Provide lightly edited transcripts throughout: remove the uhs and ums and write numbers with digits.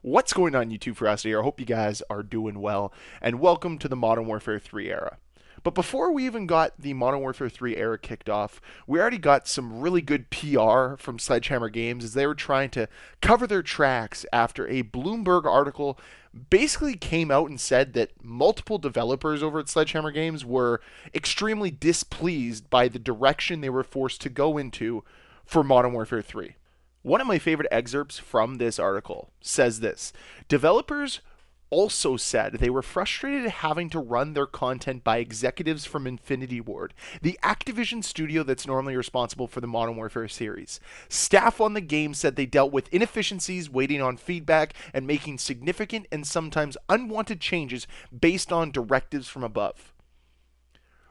What's going on, YouTube? Ferocity here. I hope you guys are doing well, and welcome to the Modern Warfare 3 era. But before we even got the Modern Warfare 3 era kicked off, we already got some really good PR from Sledgehammer Games as they were trying to cover their tracks after a Bloomberg article basically came out and said that multiple developers over at Sledgehammer Games were extremely displeased by the direction they were forced to go into for Modern Warfare 3. One of my favorite excerpts from this article says this: developers also said they were frustrated at having to run their content by executives from Infinity Ward, the Activision studio that's normally responsible for the Modern Warfare series. Staff on the game said they dealt with inefficiencies, waiting on feedback, and making significant and sometimes unwanted changes based on directives from above.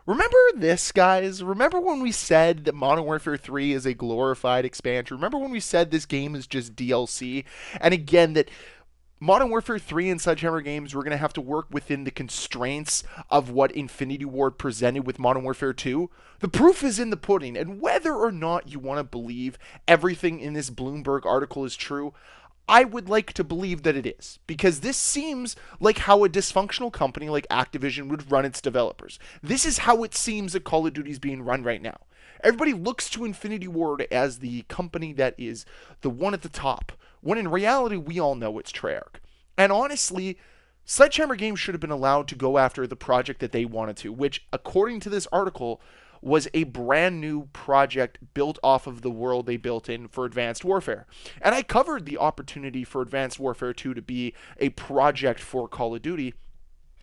Remember this, guys? Remember when we said that Modern Warfare 3 is a glorified expansion? Remember when we said this game is just DLC? And again, that Modern Warfare 3 and Sledgehammer Games were going to have to work within the constraints of what Infinity Ward presented with Modern Warfare 2? The proof is in the pudding, and whether or not you want to believe everything in this Bloomberg article is true, I would like to believe that it is, because this seems like how a dysfunctional company like Activision would run its developers. This is how it seems that Call of Duty is being run right now. Everybody looks to Infinity Ward as the company that is the one at the top, when in reality we all know it's Treyarch. And honestly, Sledgehammer Games should have been allowed to go after the project that they wanted to, which, according to this article, was a brand new project built off of the world they built in for Advanced Warfare. And I covered the opportunity for Advanced Warfare 2 to be a project for Call of Duty.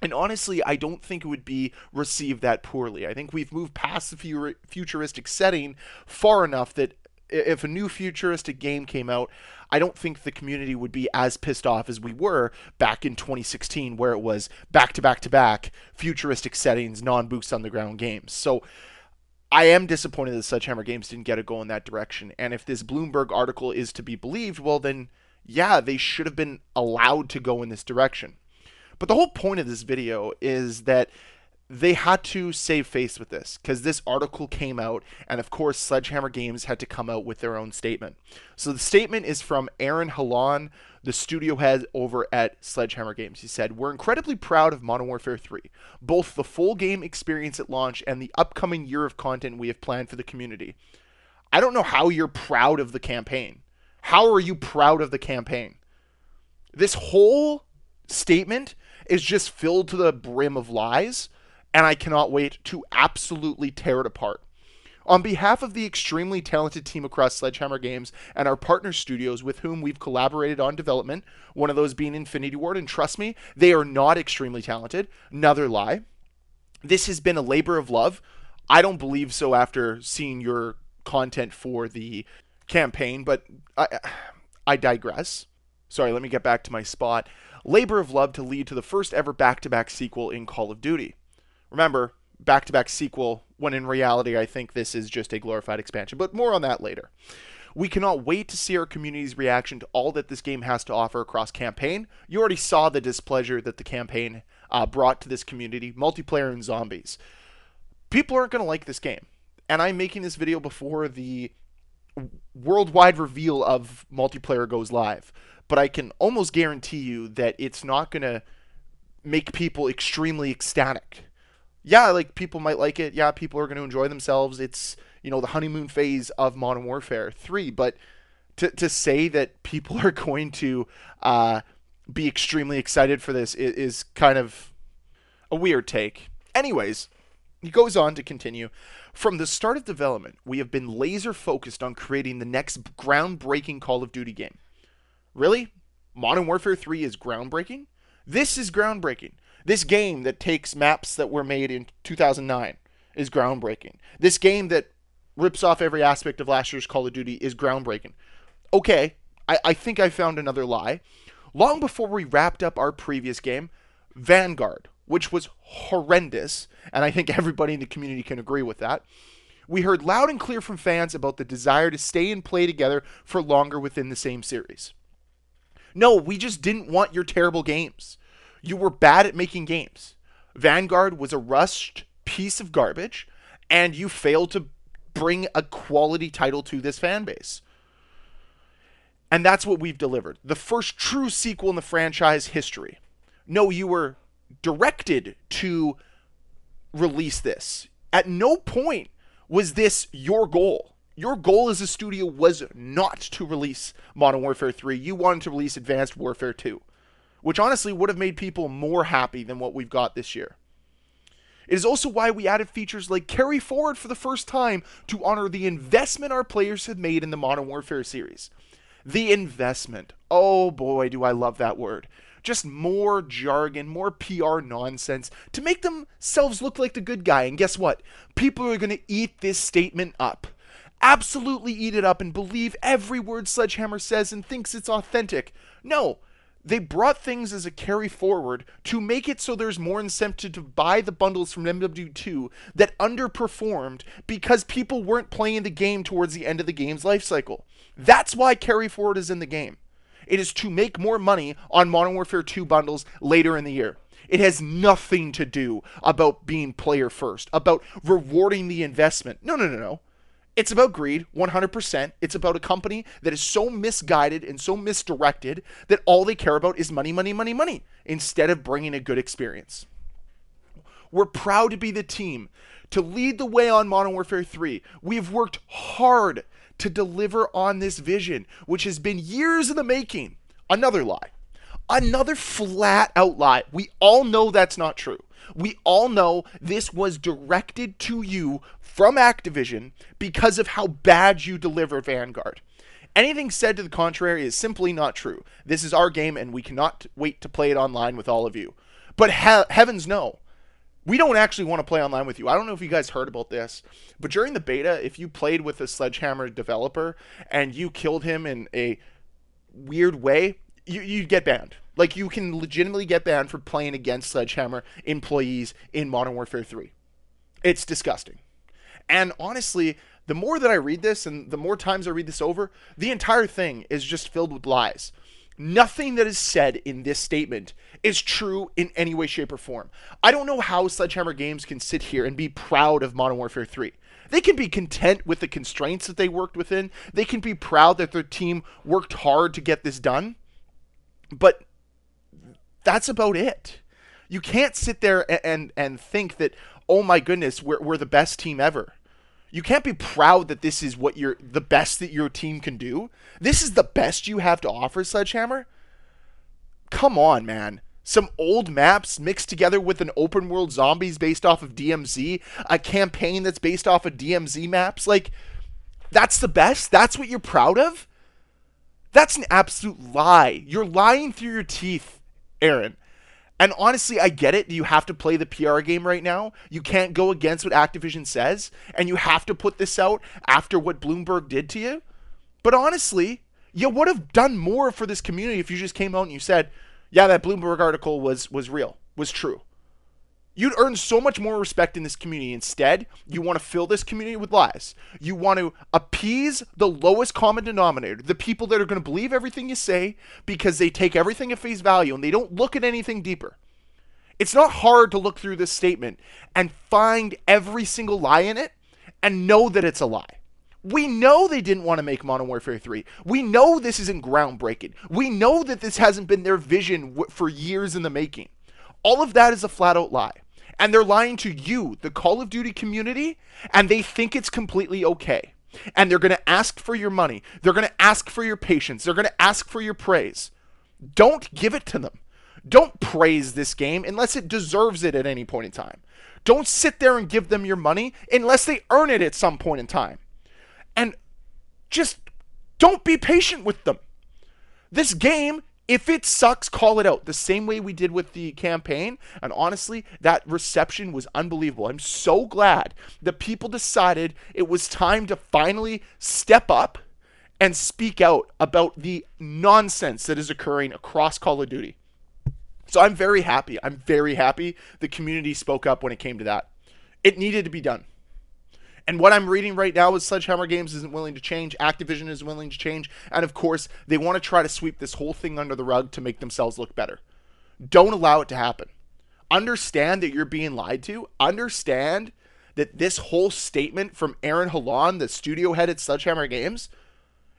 And honestly, I don't think it would be received that poorly. I think we've moved past the futuristic setting far enough that if a new futuristic game came out, I don't think the community would be as pissed off as we were back in 2016, where it was back to back to back futuristic settings, non boots on the ground games. So I am disappointed that Sledgehammer Games didn't get a go in that direction. And if this Bloomberg article is to be believed, well, then, yeah, they should have been allowed to go in this direction. But the whole point of this video is that they had to save face with this, because this article came out, and of course Sledgehammer Games had to come out with their own statement. So the statement is from Aaron Halon, the studio head over at Sledgehammer Games. He said, "We're incredibly proud of Modern Warfare 3, both the full game experience at launch and the upcoming year of content we have planned for the community." I don't know how you're proud of the campaign. How are you proud of the campaign? This whole statement is just filled to the brim of lies, and I cannot wait to absolutely tear it apart. On behalf of the extremely talented team across Sledgehammer Games and our partner studios with whom we've collaborated on development, one of those being Infinity Ward, and trust me, they are not extremely talented. Another lie. This has been a labor of love. I don't believe so after seeing your content for the campaign, but I digress. Sorry, let me get back to my spot. Labor of love to lead to the first ever back-to-back sequel in Call of Duty. Remember, back-to-back sequel, when in reality I think this is just a glorified expansion, but more on that later. We cannot wait to see our community's reaction to all that this game has to offer across campaign. You already saw the displeasure that the campaign brought to this community, multiplayer and zombies. People aren't going to like this game, and I'm making this video before the worldwide reveal of multiplayer goes live, but I can almost guarantee you that it's not going to make people extremely ecstatic. Yeah, like, people might like it. Yeah, people are going to enjoy themselves. It's, the honeymoon phase of Modern Warfare 3. But to say that people are going to be extremely excited for this is kind of a weird take. Anyways, he goes on to continue. From the start of development, we have been laser focused on creating the next groundbreaking Call of Duty game. Really? Modern Warfare 3 is groundbreaking? This is groundbreaking. This game that takes maps that were made in 2009 is groundbreaking. This game that rips off every aspect of last year's Call of Duty is groundbreaking. Okay, I think I found another lie. Long before we wrapped up our previous game, Vanguard, which was horrendous, and I think everybody in the community can agree with that, we heard loud and clear from fans about the desire to stay and play together for longer within the same series. No, we just didn't want your terrible games. You were bad at making games. Vanguard was a rushed piece of garbage, and you failed to bring a quality title to this fan base. And that's what we've delivered. The first true sequel in the franchise history. No, you were directed to release this. At no point was this your goal. Your goal as a studio was not to release Modern Warfare 3. You wanted to release Advanced Warfare 2, which honestly would have made people more happy than what we've got this year. It is also why we added features like Carry Forward for the first time to honor the investment our players have made in the Modern Warfare series. The investment. Oh boy, do I love that word. Just more jargon, more PR nonsense to make themselves look like the good guy. And guess what? People are going to eat this statement up. Absolutely eat it up and believe every word Sledgehammer says and thinks it's authentic. No, they brought things as a carry forward to make it so there's more incentive to buy the bundles from MW2 that underperformed because people weren't playing the game towards the end of the game's life cycle. That's why carry forward is in the game. It is to make more money on Modern Warfare 2 bundles later in the year. It has nothing to do about being player first, about rewarding the investment. No. It's about greed, 100%. It's about a company that is so misguided and so misdirected that all they care about is money, instead of bringing a good experience. We're proud to be the team to lead the way on Modern Warfare 3. We've worked hard to deliver on this vision, which has been years in the making. Another lie. Another flat out lie. We all know that's not true. We all know this was directed to you from Activision because of how bad you deliver Vanguard. Anything said to the contrary is simply not true. This is our game and we cannot wait to play it online with all of you. But heavens no. We don't actually want to play online with you. I don't know if you guys heard about this, but during the beta, if you played with a Sledgehammer developer and you killed him in a weird way, you'd get banned. Like, you can legitimately get banned for playing against Sledgehammer employees in Modern Warfare 3. It's disgusting. And honestly, the more that I read this and the more times I read this over, the entire thing is just filled with lies. Nothing that is said in this statement is true in any way, shape, or form. I don't know how Sledgehammer Games can sit here and be proud of Modern Warfare 3. They can be content with the constraints that they worked within. They can be proud that their team worked hard to get this done. But that's about it. You can't sit there and think that, oh my goodness, we're the best team ever. You can't be proud that this is what the best that your team can do. This is the best you have to offer, Sledgehammer. Come on, man. Some old maps mixed together with an open world zombies based off of DMZ, a campaign that's based off of DMZ maps. Like, that's the best? That's what you're proud of? That's an absolute lie. You're lying through your teeth, Aaron. And honestly, I get it. You have to play the PR game right now. You can't go against what Activision says. And you have to put this out after what Bloomberg did to you. But honestly, you would have done more for this community if you just came out and you said, yeah, that Bloomberg article was real, was true. You'd earn so much more respect in this community. Instead, you want to fill this community with lies. You want to appease the lowest common denominator, the people that are going to believe everything you say because they take everything at face value and they don't look at anything deeper. It's not hard to look through this statement and find every single lie in it and know that it's a lie. We know they didn't want to make Modern Warfare 3. We know this isn't groundbreaking. We know that this hasn't been their vision for years in the making. All of that is a flat out lie. And they're lying to you, the Call of Duty community, and they think it's completely okay. And they're going to ask for your money. They're going to ask for your patience. They're going to ask for your praise. Don't give it to them. Don't praise this game unless it deserves it at any point in time. Don't sit there and give them your money unless they earn it at some point in time. And just don't be patient with them. This game, if it sucks, call it out. The same way we did with the campaign. And honestly, that reception was unbelievable. I'm so glad that people decided it was time to finally step up and speak out about the nonsense that is occurring across Call of Duty. So I'm very happy. I'm very happy the community spoke up when it came to that. It needed to be done. And what I'm reading right now is Sledgehammer Games isn't willing to change. Activision is willing to change. And of course, they want to try to sweep this whole thing under the rug to make themselves look better. Don't allow it to happen. Understand that you're being lied to. Understand that this whole statement from Aaron Halon, the studio head at Sledgehammer Games,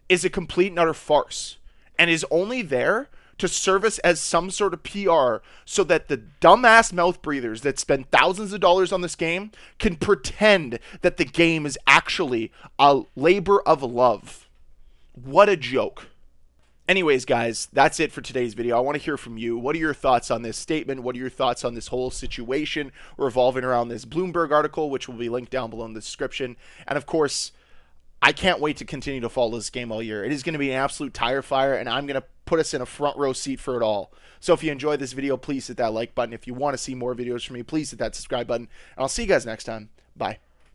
is a complete and utter farce and is only there to service as some sort of PR so that the dumbass mouth breathers that spend thousands of dollars on this game can pretend that the game is actually a labor of love. What a joke. Anyways, guys, that's it for today's video. I want to hear from you. What are your thoughts on this statement? What are your thoughts on this whole situation revolving around this Bloomberg article, which will be linked down below in the description? And of course, I can't wait to continue to follow this game all year. It is going to be an absolute tire fire, and I'm going to put us in a front row seat for it all. So if you enjoyed this video, please hit that like button. If you want to see more videos from me, please hit that subscribe button. And I'll see you guys next time. Bye.